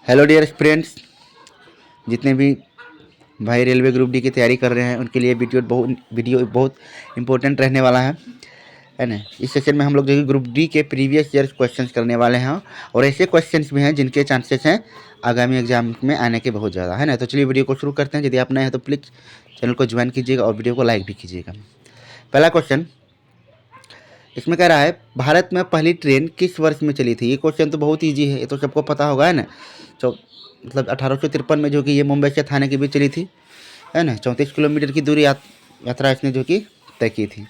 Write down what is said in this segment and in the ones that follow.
Hello dear friends, जितने भी भाई रेलवे ग्रुप डी की तैयारी कर रहे हैं उनके लिए वीडियो बहुत इंपॉर्टेंट रहने वाला है ना। इस सेशन में हम लोग जो है ग्रुप डी के प्रीवियस ईयर्स क्वेश्चंस करने वाले हैं और ऐसे क्वेश्चंस भी हैं जिनके चांसेस हैं आगामी एग्जाम में आने के बहुत ज़्यादा, है ना। तो चलिए वीडियो को शुरू करते हैं। यदि आप नए हैं तो प्लीज़ चैनल को ज्वाइन कीजिएगा और वीडियो को लाइक भी कीजिएगा। पहला क्वेश्चन इसमें कह रहा है, भारत में पहली ट्रेन किस वर्ष में चली थी। ये क्वेश्चन तो बहुत ईजी है, ये तो सबको पता होगा, है ना। तो मतलब 1853 में जो कि ये मुंबई से थाने के बीच चली थी, है ना। 34 किलोमीटर की दूरी यात्रा इसने जो कि तय की थी।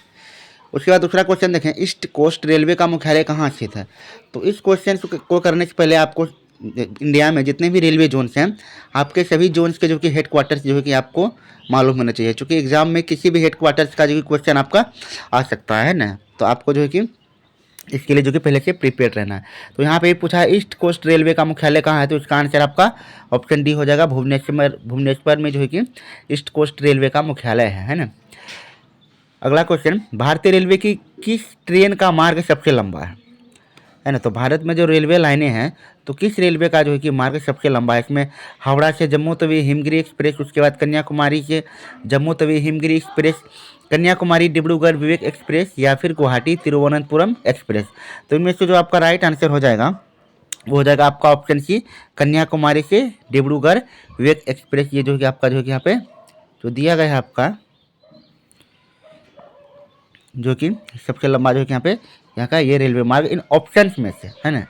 उसके बाद दूसरा क्वेश्चन देखें, ईस्ट कोस्ट रेलवे का मुख्यालय कहाँ स्थित है। तो इस क्वेश्चन को करने से पहले आपको इंडिया में जितने भी रेलवे जोन्स हैं, आपके सभी जोन्स के जो कि हेड क्वार्टर्स जो है कि आपको मालूम होना चाहिए, क्योंकि एग्जाम में किसी भी हेड क्वार्टर्स का जो कि क्वेश्चन आपका आ सकता है ना। तो आपको जो है कि इसके लिए जो कि पहले से प्रिपेयर रहना है। तो यहाँ पे पूछा है ईस्ट कोस्ट रेलवे का मुख्यालय कहाँ है, तो इसका आंसर आपका ऑप्शन डी हो जाएगा, भुवनेश्वर में जो है कि ईस्ट कोस्ट रेलवे का मुख्यालय है ना। अगला क्वेश्चन, भारतीय रेलवे की किस ट्रेन का मार्ग सबसे लंबा है ना। तो भारत में जो रेलवे लाइनें हैं, तो किस रेलवे का जो है कि मार्ग सबसे लंबा है। इसमें हावड़ा से जम्मू तवी हिमगिरी एक्सप्रेस, उसके बाद कन्याकुमारी से जम्मू तवी हिमगिरी एक्सप्रेस, कन्याकुमारी डिब्रूगढ़ विवेक एक्सप्रेस, या फिर गुवाहाटी तिरुवनंतपुरम एक्सप्रेस। तो इनमें से जो आपका राइट आंसर हो जाएगा वो हो जाएगा आपका ऑप्शन सी, कन्याकुमारी से डिब्रूगढ़ विवेक एक्सप्रेस। ये जो कि आपका जो कि यहाँ पे जो दिया गया है आपका, जो कि सबसे लंबा जो है यहाँ पे यहाँ का ये रेलवे मार्ग इन ऑप्शंस में से, है ना।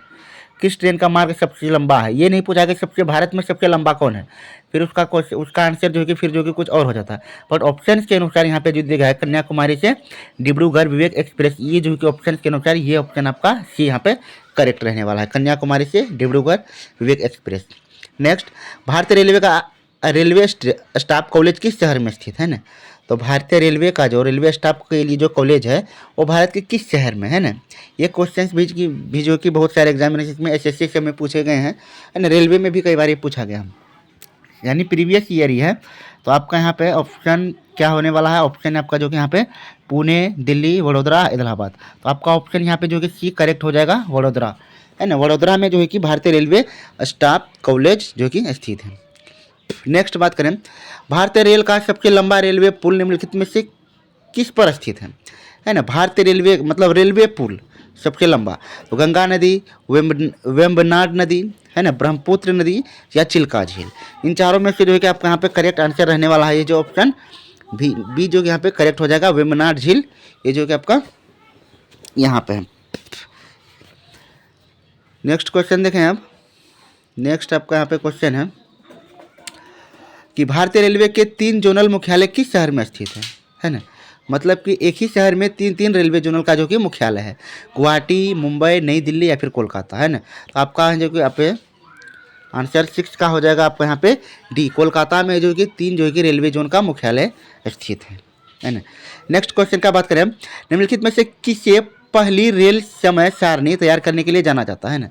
किस ट्रेन का मार्ग सबसे लंबा है, ये नहीं पूछा कि सबसे भारत में सबसे लंबा कौन है, फिर उसका आंसर जो है कि फिर जो कि कुछ और हो जाता है। बट ऑप्शंस के अनुसार यहाँ पे जो दिया गया है कन्याकुमारी से डिब्रूगढ़ विवेक एक्सप्रेस, ये जो कि ऑप्शन के अनुसार ये ऑप्शन आपका सी यहाँ पे करेक्ट रहने वाला है, कन्याकुमारी से डिब्रूगढ़ विवेक एक्सप्रेस। नेक्स्ट, भारतीय रेलवे का रेलवे स्टाफ कॉलेज किस शहर में स्थित है ना। तो भारतीय रेलवे का जो रेलवे स्टाफ के लिए जो कॉलेज है वो भारत के किस शहर में है ना। ये क्वेश्चंस भी जो कि बहुत सारे एग्जामिनेशन में एसएससी से में पूछे गए हैं, है ना। रेलवे में भी कई बार ये पूछा गया, यानी प्रीवियस ईयर ही है। तो आपका यहाँ पे ऑप्शन क्या होने वाला है, ऑप्शन आपका जो कि यहाँ पे पुणे, दिल्ली, वडोदरा, इलाहाबाद। तो आपका ऑप्शन यहाँ पे जो कि सी करेक्ट हो जाएगा, वडोदरा, है ना। वडोदरा में जो है कि भारतीय रेलवे स्टाफ कॉलेज जो कि स्थित है। नेक्स्ट बात करें, भारतीय रेल का सबसे लंबा रेलवे पुल निम्नलिखित में से किस पर स्थित है ना। भारतीय रेलवे मतलब रेलवे पुल सबसे लंबा, तो गंगा नदी, वेम्बनाड नदी, है ना, ब्रह्मपुत्र नदी, या चिल्का झील। इन चारों में से जो है कि आपका यहाँ पे करेक्ट आंसर रहने वाला है, ये जो ऑप्शन बी जो कि यहाँ पे करेक्ट हो जाएगा, वेम्बनाड झील, ये जो कि आपका यहाँ पे है। नेक्स्ट क्वेश्चन देखें आप। नेक्स्ट आपका यहाँ पे क्वेश्चन है कि भारतीय रेलवे के 3 जोनल मुख्यालय किस शहर में स्थित है ना। मतलब कि एक ही शहर में तीन रेलवे जोनल का जो कि मुख्यालय है, गुवाहाटी, मुंबई, नई दिल्ली या फिर कोलकाता, है ना। तो आपका जो कि यहाँ पे आंसर 6 का हो जाएगा आपका यहाँ पे डी, कोलकाता में जो कि 3 जो कि रेलवे जोन का मुख्यालय स्थित है ना। नेक्स्ट क्वेश्चन का बात करें, निम्नलिखित में से किसे पहली रेल समय सारणी तैयार करने के लिए जाना जाता है ना।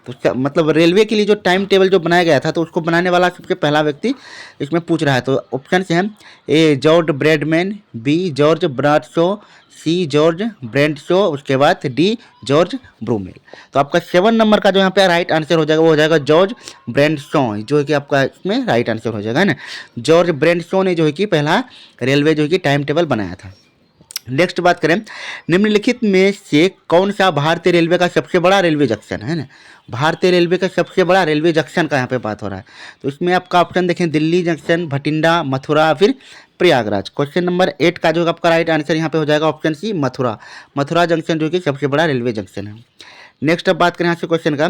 तो मतलब रेलवे के लिए जो टाइम टेबल जो बनाया गया था, तो उसको बनाने वाला सबसे पहला व्यक्ति इसमें पूछ रहा है। तो ऑप्शन से हैं, A George Bradman, B George Bradshaw, C George Brendshaw, उसके बाद डी जॉर्ज ब्रूमेल। तो आपका 7 नंबर का जो यहाँ पे राइट आंसर हो जाएगा वो हो जाएगा जॉर्ज ब्रेंडशॉ, जो है कि आपका इसमें राइट आंसर हो जाएगा, है ना। जॉर्ज ब्रेंडशॉ ने जो है कि पहला रेलवे जो है कि टाइम टेबल बनाया था। नेक्स्ट बात करें, निम्नलिखित में से कौन सा भारतीय रेलवे का सबसे बड़ा रेलवे जंक्शन है ना। भारतीय रेलवे का सबसे बड़ा रेलवे जंक्शन का यहाँ पे बात हो रहा है। तो इसमें आपका ऑप्शन देखें, दिल्ली जंक्शन, भटिंडा, मथुरा, फिर प्रयागराज। क्वेश्चन नंबर 8 का जो आपका राइट आंसर यहाँ पे हो जाएगा option C, Mathura. Mathura junction जो कि सबसे बड़ा रेलवे जंक्शन है। नेक्स्ट अब बात करें यहाँ से क्वेश्चन का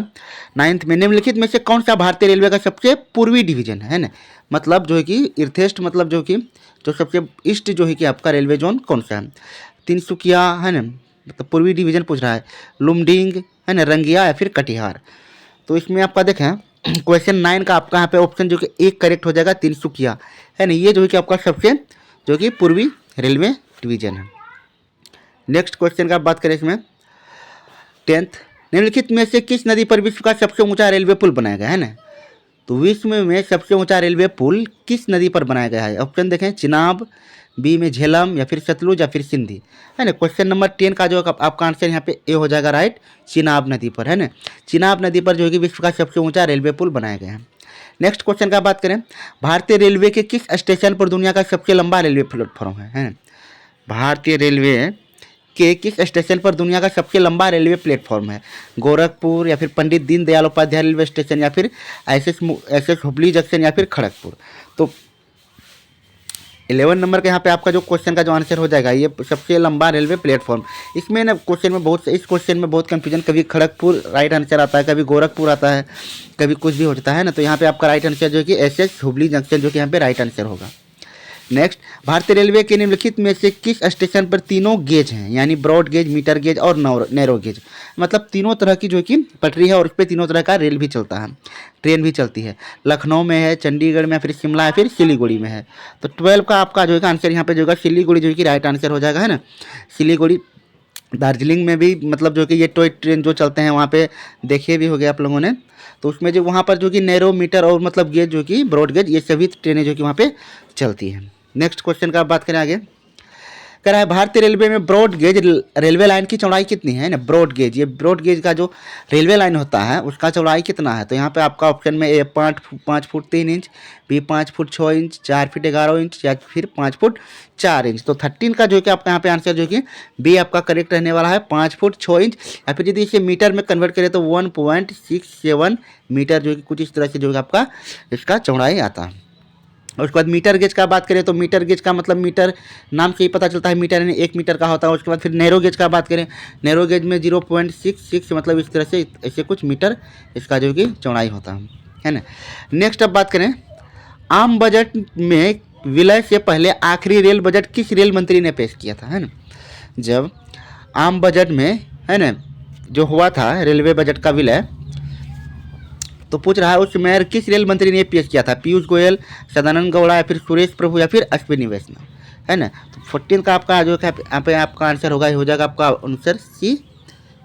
9th में, निम्नलिखित में से कौन सा भारतीय रेलवे का सबसे पूर्वी डिवीजन है ना। मतलब जो है कि इर्थेस्ट, मतलब जो कि जो सबसे ईस्ट जो है कि आपका रेलवे जोन कौन सा है, तिनसुकिया, है ना, मतलब पूर्वी डिवीजन पूछ रहा है, लुमडिंग, है ना, रंगिया, या फिर कटिहार। तो इसमें आपका देखें क्वेश्चन 9 का आपका यहाँ पे ऑप्शन जो कि एक करेक्ट हो जाएगा, तिनसुकिया, है ना। ये जो है कि आपका सबसे जो कि पूर्वी रेलवे डिवीजन है। नेक्स्ट क्वेश्चन का बात करें इसमें 10th, निम्नलिखित में से किस नदी पर विश्व का सबसे ऊंचा रेलवे पुल बनाया गया है ना। तो विश्व में सबसे ऊंचा रेलवे पुल किस नदी पर बनाया गया है? ऑप्शन देखें, चिनाब, बी में झेलम, या फिर सतलुज, या फिर सिंधी, है ना। क्वेश्चन नंबर 10 का जो आपका आंसर यहाँ पे ए हो जाएगा राइट, चिनाब नदी पर, है ना। चिनाब नदी पर जो है कि विश्व का सबसे ऊंचा रेलवे पुल बनाया गया है। नेक्स्ट क्वेश्चन का बात करें, भारतीय रेलवे के किस स्टेशन पर दुनिया का सबसे लंबा रेलवे प्लेटफॉर्म है ना। भारतीय रेलवे के किस स्टेशन पर दुनिया का सबसे लंबा रेलवे प्लेटफॉर्म है? गोरखपुर, या फिर पंडित दीनदयाल उपाध्याय रेलवे स्टेशन, या फिर एस एस हुबली जंक्शन, या फिर खड़गपुर। तो 11 नंबर का यहाँ पे आपका जो क्वेश्चन का जो आंसर हो जाएगा, ये सबसे लंबा रेलवे प्लेटफॉर्म। इसमें ना क्वेश्चन में इस क्वेश्चन में बहुत कंफ्यूजन, कभी खड़गपुर राइट आंसर आता है, कभी गोरखपुर आता है, कभी कुछ भी हो जाता है ना। तो यहाँ पे आपका राइट आंसर जो है कि एस हुबली जंक्शन जो कि यहाँ पे राइट आंसर होगा। नेक्स्ट, भारतीय रेलवे के निम्नलिखित में से किस स्टेशन पर तीनों गेज हैं, यानी ब्रॉड गेज, मीटर गेज और नैरो गेज, मतलब तीनों तरह की जो कि पटरी है और उस पर तीनों तरह का रेल भी चलता है, ट्रेन भी चलती है। लखनऊ में है, चंडीगढ़ में, फिर शिमला, या फिर सिलीगुड़ी में है। तो 12 का आपका जो है आंसर यहाँ पे जो है सिलीगुड़ी जो है कि राइट आंसर हो जाएगा, है ना। सिलीगुड़ी, दार्जिलिंग में भी मतलब जो कि ये टॉय ट्रेन जो चलते हैं वहाँ पे देखे भी हो गए आप लोगों ने। तो उसमें जो वहाँ पर जो कि नैरो, मीटर और मतलब गेज जो कि ब्रॉड गेज, ये सभी ट्रेनें जो कि वहाँ पे चलती हैं। नेक्स्ट क्वेश्चन का बात करें आगे, कह रहा है भारतीय रेलवे में ब्रॉड गेज रेलवे लाइन की चौड़ाई कितनी है ना। ब्रॉड गेज, ये ब्रॉड गेज का जो रेलवे लाइन होता है उसका चौड़ाई कितना है? तो यहाँ पे आपका ऑप्शन में A 5 foot 3 inch, B 5 foot 6 inch, 4 feet 11 inch, या फिर 5 फुट 4 इंच। तो 13 का जो कि आपका यहाँ पे आंसर जो कि बी आपका करेक्ट रहने वाला है, 5 फुट 6 इंच। या फिर यदि इसे मीटर में कन्वर्ट करें तो 1.67 मीटर जो कि कुछ इस तरह से जो कि आपका इसका चौड़ाई आता है। और उसके बाद मीटर गेज का बात करें तो मीटर गेज का मतलब मीटर नाम से ही पता चलता है, मीटर यानी 1 मीटर का होता है। उसके बाद फिर नैरो गेज का बात करें, नैरो गेज में 0.66 मतलब इस तरह से ऐसे कुछ मीटर इसका जो कि चौड़ाई होता है ना। नेक्स्ट अब बात करें, आम बजट में विलय से पहले आखिरी रेल बजट किस रेल मंत्री ने पेश किया था, है ना। जब आम बजट में, है ना, जो हुआ था रेलवे बजट का विलय, तो पूछ रहा है उस समय किस रेल मंत्री ने पेश किया था? पीयूष गोयल, सदानंद गौड़ा, या फिर सुरेश प्रभु, या फिर अश्विनी वैष्णव, है ना। तो 14 का आपका जो है यहाँ पे आपका आंसर होगा, हो जाएगा आपका आंसर सी,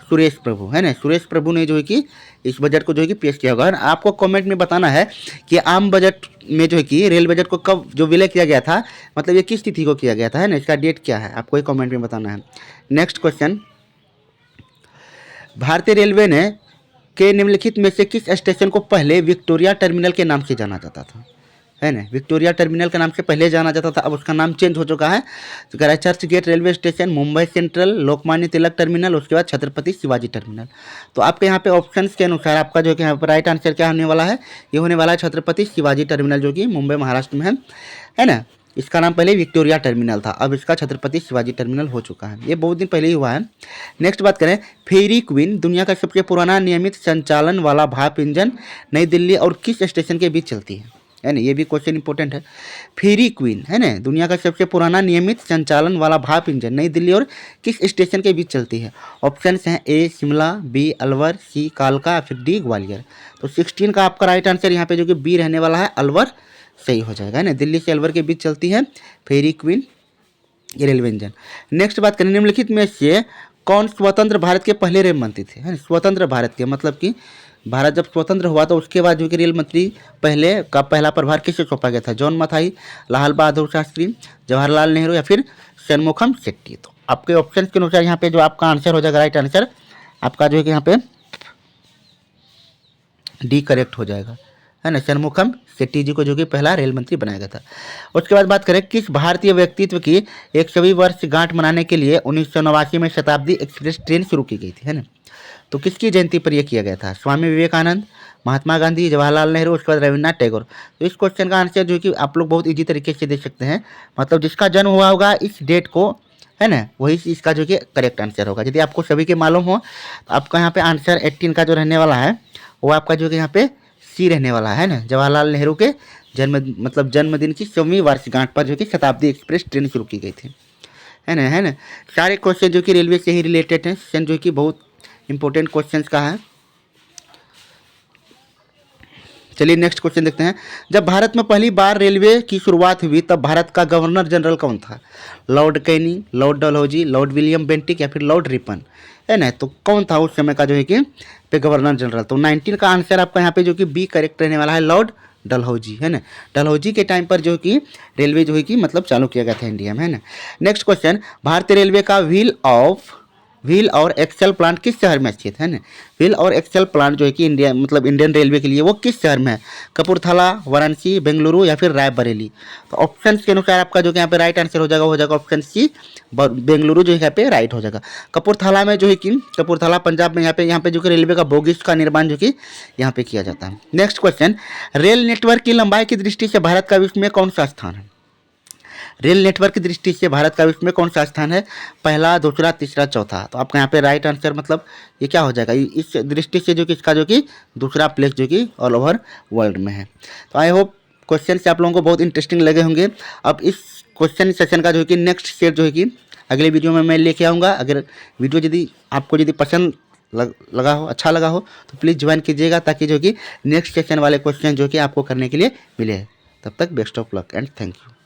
सुरेश प्रभु, है ना। सुरेश प्रभु ने जो है कि इस बजट को जो है कि पेश किया होगा। आपको कमेंट में बताना है कि आम बजट में जो है कि रेल बजट को कब जो विलय किया गया था, मतलब ये किस तिथि को किया गया था, है ना, इसका डेट क्या है, आपको ही कमेंट में बताना है। नेक्स्ट क्वेश्चन, भारतीय रेलवे ने के निम्नलिखित में से किस स्टेशन को पहले विक्टोरिया टर्मिनल के नाम से जाना जाता था, है ना। विक्टोरिया टर्मिनल के नाम से पहले जाना जाता था, अब उसका नाम चेंज हो चुका है। तो कह रहा है Churchgate railway station, Mumbai Central, Lokmanya Tilak Terminal, उसके बाद छत्रपति शिवाजी टर्मिनल। तो आपके यहाँ पे ऑप्शंस के अनुसार आपका जो कि यहाँ पर राइट आंसर क्या होने वाला है? ये होने वाला है छत्रपति शिवाजी टर्मिनल, जो कि मुंबई महाराष्ट्र में है ना। इसका नाम पहले विक्टोरिया टर्मिनल था, अब इसका छत्रपति शिवाजी टर्मिनल हो चुका है, ये बहुत दिन पहले ही हुआ है। नेक्स्ट बात करें, फेरी क्वीन दुनिया का सबसे पुराना नियमित संचालन वाला भाप इंजन नई दिल्ली और किस स्टेशन के बीच चलती है ना। ये भी क्वेश्चन इंपॉर्टेंट है। फेरी क्वीन, है ना, दुनिया का सबसे पुराना नियमित संचालन वाला भाप इंजन नई दिल्ली और किस स्टेशन के बीच चलती है? ऑप्शंस हैं ए शिमला, बी अलवर, सी कालका, फिर डी ग्वालियर। तो 16 का आपका राइट आंसर यहाँ पे जो कि बी रहने वाला है, अलवर सही हो जाएगा, है ना। दिल्ली से अलवर के बीच चलती है फेरी क्वीन ये रेलवे इंजन। नेक्स्ट बात करें, निम्नलिखित में से कौन स्वतंत्र भारत के पहले रेल मंत्री थे, है ना। स्वतंत्र भारत के मतलब कि भारत जब स्वतंत्र हुआ तो उसके बाद जो कि रेल मंत्री पहला प्रभार किसे सौंपा गया था? जॉन मथाई, लाल बहादुर शास्त्री, जवाहरलाल नेहरू, या फिर षणमुखम शेट्टी। तो आपके ऑप्शन के अनुसार यहाँ पे जो आपका आंसर हो जाएगा, राइट आंसर आपका जो है कि यहाँ पे डी करेक्ट हो जाएगा, है ना। षणमुखम शेट्टी जी को जो कि पहला रेल मंत्री बनाया गया था। उसके बाद बात करें, किस भारतीय व्यक्तित्व की 100वीं वर्षगांठ मनाने के लिए 1989 में शताब्दी एक्सप्रेस ट्रेन शुरू की गई थी, है ना। तो किसकी जयंती पर यह किया गया था? स्वामी विवेकानंद, महात्मा गांधी, जवाहरलाल नेहरू, उसके बाद रविन्द्रनाथ टैगोर। तो इस क्वेश्चन का आंसर जो कि आप लोग बहुत ईजी तरीके से दे सकते हैं, मतलब जिसका जन्म हुआ होगा इस डेट को, है ना, वही इसका जो कि करेक्ट आंसर होगा। यदि आपको सभी के मालूम हो तो आपका यहाँ पे आंसर 18 का जो रहने वाला है वो आपका जो कि यहाँ पे सी रहने वाला है ना। जवाहरलाल नेहरू के जन्मदिन की 100वीं वर्षगांठ पर जो कि शताब्दी एक्सप्रेस ट्रेन शुरू की गई थी, है ना। सारे क्वेश्चन जो कि रेलवे से ही रिलेटेड हैं, सेशन जो कि बहुत इंपॉर्टेंट क्वेश्चंस का है। चलिए नेक्स्ट क्वेश्चन देखते हैं। जब भारत में पहली बार रेलवे की शुरुआत हुई तब भारत का गवर्नर जनरल कौन था? Lord Canning, Lord Dalhousie, Lord William Bentinck, या फिर लॉर्ड रिपन, है ना। तो कौन था उस समय का जो है कि पे गवर्नर जनरल। तो 19 का आंसर आपका यहाँ पे जो कि बी करेक्ट रहने वाला है, लॉर्ड डलहौजी, है ना। डलहौजी के टाइम पर जो कि रेलवे जो है कि मतलब चालू किया गया था इंडिया में, है ना। नेक्स्ट क्वेश्चन, भारतीय रेलवे का व्हील और एक्सेल प्लांट किस शहर में स्थित है ना। व्हील और एक्सेल प्लांट जो है कि इंडिया मतलब इंडियन रेलवे के लिए वो किस शहर में है, कपूरथला, वाराणसी, बेंगलुरु या फिर रायबरेली। तो ऑप्शन के अनुसार आपका जो कि यहाँ पे राइट आंसर हो जाएगा ऑप्शन सी, बेंगलुरु जो है यहाँ पे राइट हो जाएगा। कपूरथला में जो है कि कपूरथला पंजाब में यहाँ पे जो कि रेलवे का बोगीज का निर्माण जो कि यहाँ पे किया जाता है। नेक्स्ट क्वेश्चन, रेल नेटवर्क की लंबाई की दृष्टि से भारत का विश्व में कौन सा स्थान है। रेल नेटवर्क की दृष्टि से भारत का विश्व में कौन सा स्थान है, पहला, दूसरा, तीसरा, चौथा। तो आपका यहाँ पे राइट आंसर मतलब ये क्या हो जाएगा, इस दृष्टि से जो कि इसका जो कि दूसरा प्लेस जो कि ऑल ओवर वर्ल्ड में है। तो आई होप क्वेश्चन से आप लोगों को बहुत इंटरेस्टिंग लगे होंगे। अब इस क्वेश्चन सेशन का जो है कि नेक्स्ट सेट जो है कि अगले वीडियो में मैं लेके आऊँगा। अगर वीडियो यदि आपको यदि पसंद लगा हो, अच्छा लगा हो, तो प्लीज़ ज्वाइन कीजिएगा, ताकि जो कि नेक्स्ट सेशन वाले क्वेश्चन जो कि आपको करने के लिए मिले। तब तक best of luck and thank you.